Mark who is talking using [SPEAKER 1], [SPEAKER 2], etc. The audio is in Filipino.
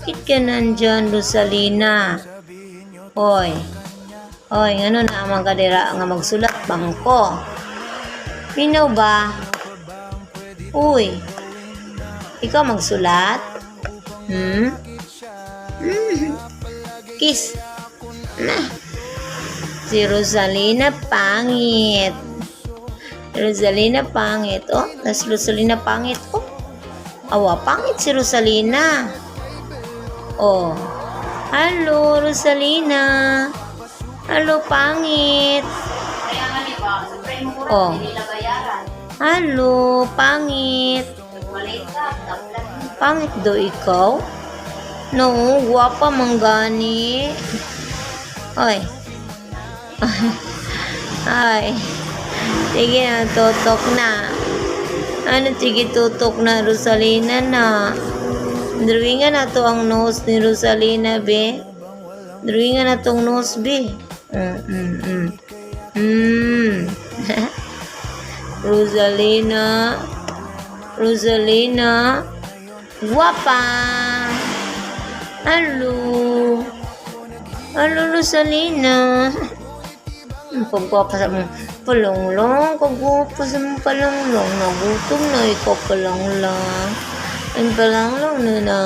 [SPEAKER 1] Bakit ka nandyan, Rosalina? Hoy. Hoy, ngano na amang kadira nga magsulat bangko? Minaw ba? Uy. Ikaw magsulat? Kiss. Si Rosalina pangit. Rosalina pangit. Oh, tas Rosalina pangit. Oh. Awa, pangit si Rosalina. Oh. Halo, Rosalina. Halo, pangit.
[SPEAKER 2] Kaya nga di ba, sa friend mo
[SPEAKER 1] Oh.
[SPEAKER 2] hindi nila bayaran.
[SPEAKER 1] Halo, pangit.
[SPEAKER 2] Maliit ka, taplan.
[SPEAKER 1] Pangit do ikaw? No, guwapa manggani. Oy. Ay. Sige na, tutok na. Ano, sige tutok na, Rosalina na. Drawingan na to ang nose ni Rosalina, be. Drawingan na tong nose, be. Rosalina. Rosalina. Guwapa. Halo. Halo, Rosalina. Pagwapa sa mong palonglong. Pagwapa sa mong palonglong. Nagutom na ikaw palonglong. Ang palonglong na na.